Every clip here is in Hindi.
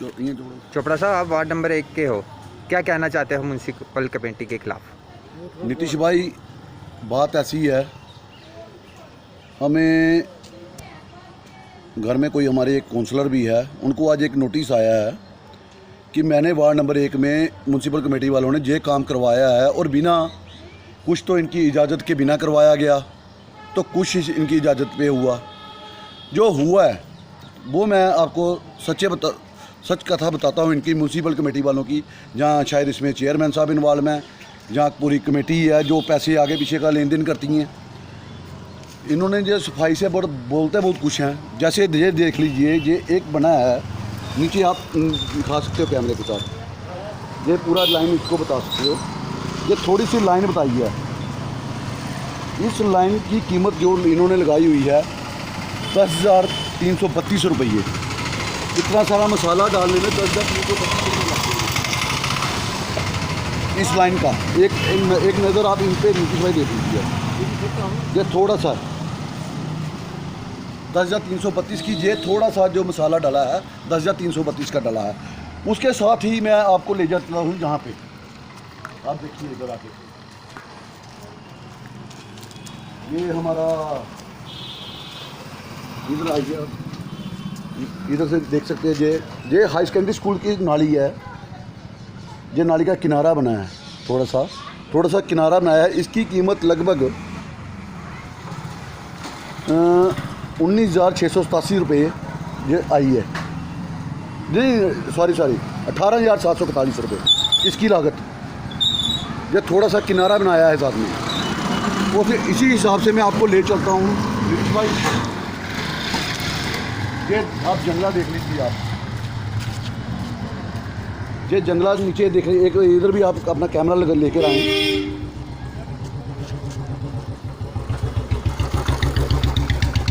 चोपड़ा साहब, आप वार्ड नंबर 1 के हो, क्या कहना चाहते हो म्यूनसिपल कमेटी के खिलाफ? नीतीश भाई, बात ऐसी है, हमें घर में कोई हमारे एक काउंसलर भी है, उनको आज एक नोटिस आया है कि मैंने वार्ड नंबर 1 में म्यूनसिपल कमेटी वालों ने ये काम करवाया है और बिना कुछ तो इनकी इजाज़त के बिना करवाया गया, तो कुछ इनकी इजाज़त पे हुआ। जो हुआ है वो मैं आपको सच कथा बताता हूँ इनकी म्यूनसिपल कमेटी वालों की, जहाँ शायद इसमें चेयरमैन साहब इन्वॉल्व हैं, जहाँ पूरी कमेटी है जो पैसे आगे पीछे का लेन देन करती हैं। इन्होंने जो सफाई से बोलते बहुत कुछ हैं, जैसे ये देख लीजिए, ये एक बना है नीचे, आप दिखा सकते हो कैमरे के साथ, ये पूरा लाइन इसको बता सकते हो, ये थोड़ी सी लाइन बताई है। इस लाइन की कीमत जो इन्होंने लगाई हुई है 10,332 रुपये। इतना सारा मसाला डालने में 10,332 रुपये लगते हैं। इस लाइन का एक नज़र आप इन पर नीतीश भाई देख लीजिए, ये थोड़ा सा 10,332 की, ये थोड़ा सा जो मसाला डाला है 10,332 का डाला है। उसके साथ ही मैं आपको ले जाता हूँ जहाँ पे आप देखिए, इधर आके ये हमारा, इधर आइए, इधर से देख सकते हैं, ये हाई सेकेंडरी स्कूल की नाली है। ये नाली का किनारा बना है, थोड़ा सा किनारा बनाया है। इसकी कीमत लगभग 19,687 रुपये ये आई है। नहीं सॉरी 18,741 रुपये इसकी लागत। ये थोड़ा सा किनारा बनाया है साथ में, वो फिर इसी हिसाब से मैं आपको ले चलता हूँ भाई। ये आप जंगला देख लीजिए, आप ये जंगला नीचे देख रहे, एक इधर भी आप अपना कैमरा लेकर आए।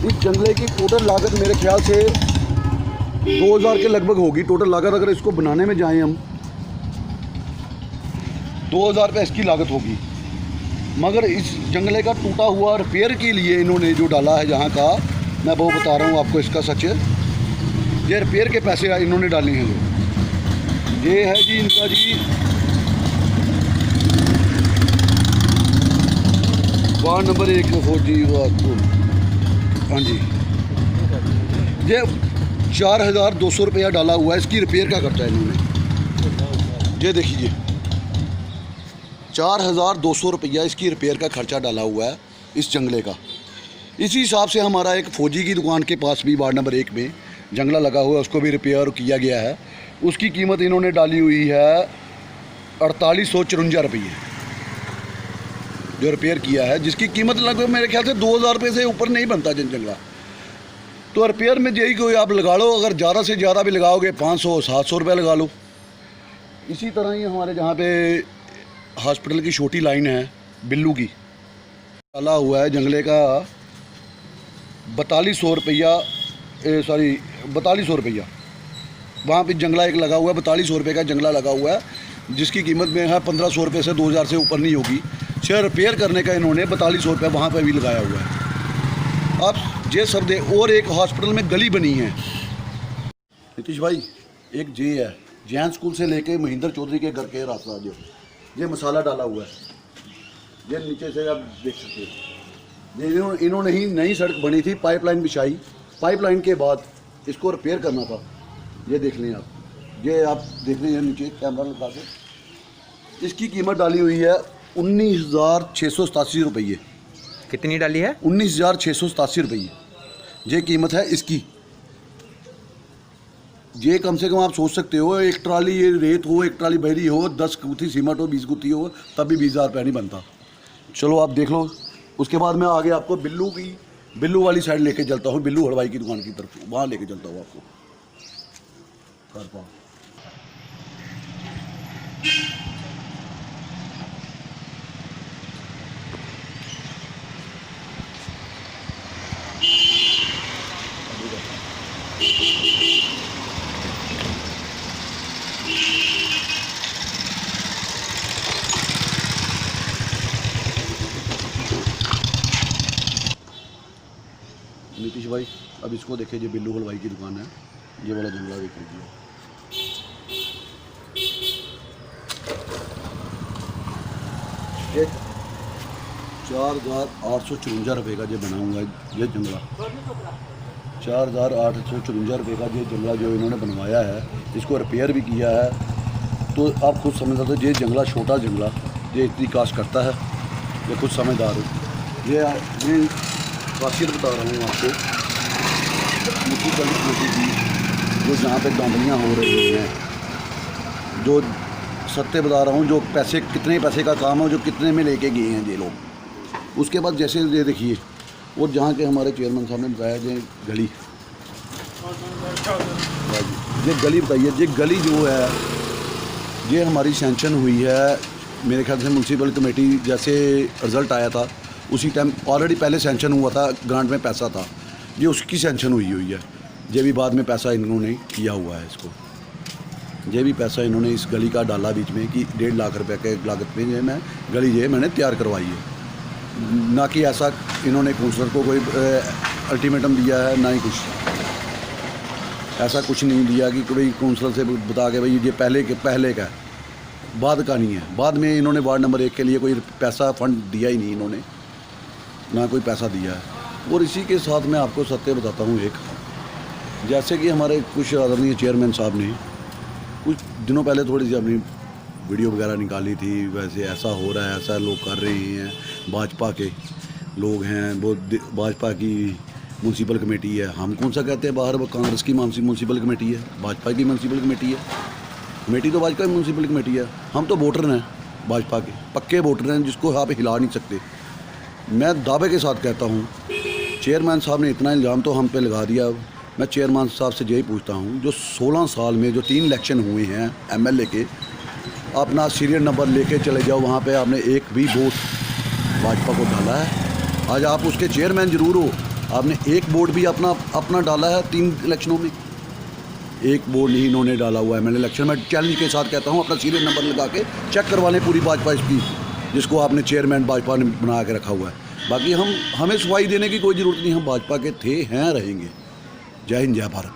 इस जंगले की टोटल लागत मेरे ख्याल से 2,000 के लगभग होगी टोटल लागत। अगर इसको बनाने में जाएं हम 2,000 रुपये इसकी लागत होगी। मगर इस जंगले का टूटा हुआ रिपेयर के लिए इन्होंने जो डाला है जहाँ का, मैं वो बता रहा हूँ आपको इसका सच। ये रिपेयर के पैसे इन्होंने डाले हैं। ये है जी इनका जी वार्ड नंबर 1 फौजी, हाँ जी, ये 4,200 रुपया डाला हुआ है। इसकी रिपेयर का खर्चा है इन्होंने, ये देखिए 4,200 रुपया इसकी रिपेयर का खर्चा डाला हुआ है इस जंगले का। इसी हिसाब से हमारा एक फ़ौजी की दुकान के पास भी वार्ड नंबर 1 में जंगला लगा हुआ है, उसको भी रिपेयर किया गया है। उसकी कीमत इन्होंने डाली हुई है 4,854 रुपये जो रिपेयर किया है, जिसकी कीमत लगभग मेरे ख्याल से 2,000 रुपये से ऊपर नहीं बनता जंगला। तो रिपेयर में यही कोई आप लगा लो, अगर ज़्यादा से ज़्यादा भी लगाओगे 500-700 रुपये लगा लो। इसी तरह ही हमारे जहाँ पे हॉस्पिटल की छोटी लाइन है बिल्लू की, डाला हुआ है जंगले का 4,200 रुपया, 4,200 रुपया। वहाँ पे जंगला एक लगा हुआ है, 4,200 रुपये का जंगला लगा हुआ है, जिसकी कीमत में है 1,500 रुपये से 2,000 से ऊपर नहीं होगी। सिर्फ रिपेयर करने का इन्होंने 4,200 रुपये वहाँ पे भी लगाया हुआ है। आप ये सब दे, और एक हॉस्पिटल में गली बनी है नीतीश भाई, एक जे है, जैन स्कूल से लेके महेंद्र चौधरी के घर के रास्ता, जो ये मसाला डाला हुआ है, ये नीचे से आप देख सकते हो। इन्होंने ही नई सड़क बनी थी, पाइपलाइन बिछाई, पाइपलाइन के बाद इसको रिपेयर करना था। ये देख लें आप, ये आप देख लें नीचे कैमरा लगा के। इसकी कीमत डाली हुई है 19,687 रुपये। कितनी डाली है? 19,687 रुपये ये कीमत है इसकी। ये कम से कम आप सोच सकते हो, एक ट्राली ये रेत हो, एक ट्राली बहरी हो, 10 गुत्थी सीमेंट हो, 20 गुत्थी हो, तब भी 20,000 रुपये नहीं बनता। चलो आप देख लो। उसके बाद मैं आगे आपको बिल्लू वाली साइड लेके चलता हूँ, बिल्लू हलवाई की दुकान की तरफ, वहाँ लेके चलता हूँ आपको। नीतीश भाई, अब इसको देखिए, ये बिल्लू हलवाई की दुकान है, ये वाला जंगला देख लीजिए। ये 4,854 रुपये का जो बना हुआ है ये जंगला, 4,854 रुपये का ये जंगला जो इन्होंने बनवाया है, इसको रिपेयर भी किया है। तो आप खुद समझ सकते हो, ये जंगला छोटा जंगला ये इतनी कास्ट करता है, ये खुद समझदार हो। ये खासियत बता रहा हूँ आपको मुंसिपल की, जो जहाँ पे दांधलियाँ हो रही हैं, जो सत्य बता रहा हूँ, जो पैसे कितने पैसे का काम है, जो कितने में लेके गए हैं ये लोग। उसके बाद जैसे ये देखिए, और जहाँ के हमारे चेयरमैन साहब ने बताया ये गली, ये गली बताइए, ये गली जो है ये हमारी सैंक्शन हुई है मेरे ख्याल से म्यूनसिपल कमेटी जैसे रिज़ल्ट आया था उसी टाइम ऑलरेडी पहले सैंक्शन हुआ था, ग्रांट में पैसा था, ये उसकी सैंक्शन हुई है। ये भी बाद में पैसा इन्होंने किया हुआ है इसको, ये भी पैसा इन्होंने इस गली का डाला बीच में कि 1.5 लाख रुपए के लागत में जो मैं गली ये मैंने तैयार करवाई है। ना कि ऐसा इन्होंने काउंसलर को कोई अल्टीमेटम दिया है, ना ही कुछ ऐसा कुछ नहीं दिया कि कोई काउंसलर से बता के भाई ये पहले का है, बाद का नहीं है। बाद में इन्होंने वार्ड नंबर 1 के लिए कोई पैसा फंड दिया ही नहीं इन्होंने, ना कोई पैसा दिया है। और इसी के साथ मैं आपको सत्य बताता हूँ एक, जैसे कि हमारे कुछ आदरणीय चेयरमैन साहब ने कुछ दिनों पहले थोड़ी सी अपनी वीडियो वगैरह निकाली थी, वैसे ऐसा हो रहा है, ऐसा लोग कर रहे हैं, भाजपा के लोग हैं, वो भाजपा की म्यूनसिपल कमेटी है। हम कौन सा कहते हैं बाहर, वो कांग्रेस की म्यूनसिपल कमेटी है, भाजपा की म्यूनसिपल कमेटी है, कमेटी तो भाजपा की म्यूनसिपल कमेटी है। हम तो वोटर हैं भाजपा के, पक्के वोटर हैं, जिसको आप हिला नहीं सकते। मैं दावे के साथ कहता हूँ, चेयरमैन साहब ने इतना इल्ज़ाम तो हम पे लगा दिया। मैं चेयरमैन साहब से यही पूछता हूँ, जो 16 साल में जो 3 इलेक्शन हुए हैं एमएलए के, अपना सीरियल नंबर लेके चले जाओ, वहाँ पे आपने एक भी वोट भाजपा को डाला है? आज आप उसके चेयरमैन जरूर हो, आपने एक वोट भी अपना डाला है 3 इलेक्शनों में? एक वोट नहीं इन्होंने डाला हुआ है। मैंने इलेक्शन में चैलेंज के साथ कहता हूँ, अपना सीरियल नंबर लगा के चेक करवा लें पूरी भाजपा इसकी, जिसको आपने चेयरमैन भाजपा ने बना के रखा हुआ है। बाकी हमें सफाई देने की कोई ज़रूरत नहीं, हम भाजपा के थे, हैं, रहेंगे। जय हिंद, जय भारत।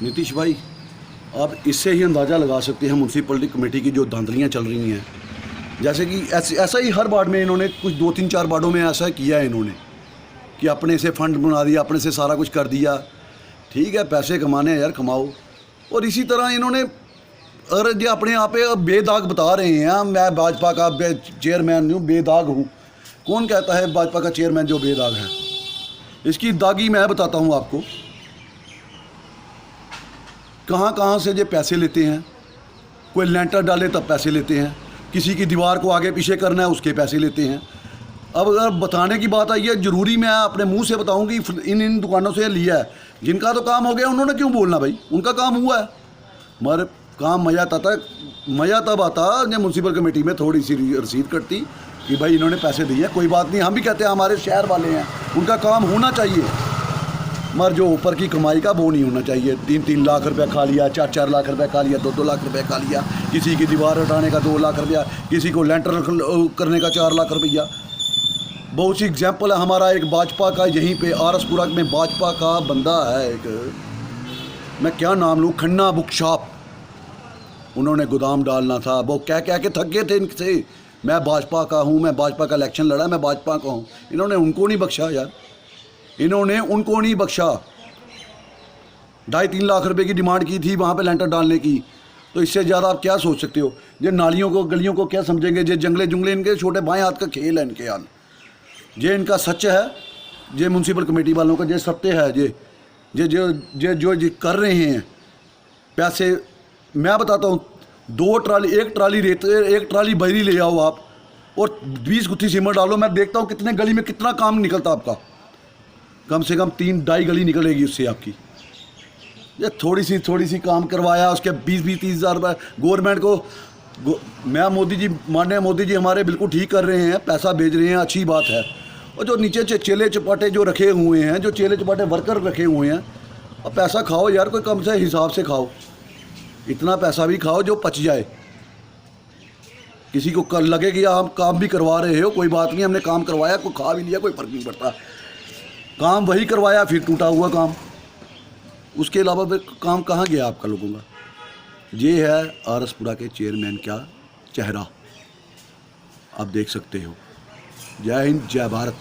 नीतीश भाई, आप इससे ही अंदाज़ा लगा सकते हैं म्यूनसिपलिटी कमेटी की जो धांधलियाँ चल रही हैं। जैसे कि ऐसा ही हर वार्ड में इन्होंने कुछ 2-3-4 वार्डों में ऐसा किया है इन्होंने कि अपने से फंड बना दिया, अपने से सारा कुछ कर दिया। ठीक है, पैसे कमाने हैं यार, कमाओ। और इसी तरह इन्होंने, अगर जो अपने आप पे बेदाग बता रहे हैं, मैं भाजपा का चेयरमैन हूँ, बेदाग हूँ। कौन कहता है भाजपा का चेयरमैन जो बेदाग है? इसकी दागी मैं बताता हूँ आपको, कहाँ कहाँ से ये पैसे लेते हैं। कोई लेंटर डाले तब पैसे लेते हैं, किसी की दीवार को आगे पीछे करना है उसके पैसे लेते हैं। अब अगर बताने की बात आई है, ज़रूरी मैं अपने मुंह से बताऊं कि इन दुकानों से लिया है। जिनका तो काम हो गया उन्होंने क्यों बोलना भाई, उनका काम हुआ है। मगर काम मज़ा तब आता जब म्यूनसिपल कमेटी में थोड़ी सी रसीद कटती कि भाई इन्होंने पैसे दिए हैं, कोई बात नहीं, हम भी कहते हैं हमारे शहर वाले हैं, उनका काम होना चाहिए। मगर जो ऊपर की कमाई का वो नहीं होना चाहिए। 3-3 लाख रुपया खा लिया, 4-4 लाख रुपया खा लिया, 2-2 लाख रुपया खा लिया, किसी की दीवार हटाने का 2 लाख रुपया, किसी को लेंटर करने का 4 लाख रुपया। बहुत सी एग्जाम्पल है। हमारा एक भाजपा का यहीं पे आरसपुरा में भाजपा का बंदा है एक, मैं क्या नाम लूँ, खन्ना बुक शॉप, उन्होंने गोदाम डालना था, वो कह के थक गए थे इनसे, मैं भाजपा का हूँ, मैं भाजपा का इलेक्शन लड़ा, मैं भाजपा का हूँ। इन्होंने उनको नहीं बख्शा यार, इन्होंने उनको नहीं बख्शा। 2.5-3 लाख रुपए की डिमांड की थी वहाँ पे लेंटर डालने की, तो इससे ज़्यादा आप क्या सोच सकते हो? ये नालियों को, गलियों को क्या समझेंगे? ये जंगले इनके छोटे बाएं हाथ का खेल है इनके हाल। ये इनका सच है, ये म्यूनसिपल कमेटी वालों का ये सत्य है। ये जो कर रहे हैं पैसे, मैं बताता हूँ, 2 ट्राली, 1 ट्राली रेत, 1 ट्राली बजरी ले आओ आप और 20 गुत्थी सीमेंट डालो, मैं देखता हूँ कितने गली में कितना काम निकलता आपका। कम से कम 3-2.5 गली निकलेगी उससे आपकी। ये थोड़ी सी काम करवाया, उसके 20-30 हज़ार रुपये गवर्नमेंट को। मैं माननीय मोदी जी हमारे बिल्कुल ठीक कर रहे हैं, पैसा भेज रहे हैं, अच्छी बात है। और जो नीचे चेले चपाटे जो रखे हुए हैं, जो चेले चपाटे वर्कर रखे हुए हैं, अब पैसा खाओ यार, कोई कम से हिसाब से खाओ, इतना पैसा भी खाओ जो पच जाए। किसी को लगे कि आप काम भी करवा रहे हो, कोई बात नहीं, हमने काम करवाया, कोई खा भी लिया, कोई फर्क नहीं पड़ता। काम वही करवाया, फिर टूटा हुआ काम, उसके अलावा फिर काम कहाँ गया आपका लोगों का? ये है आरएसपुरा के चेयरमैन का चेहरा, आप देख सकते हो। जय हिंद, जय भारत।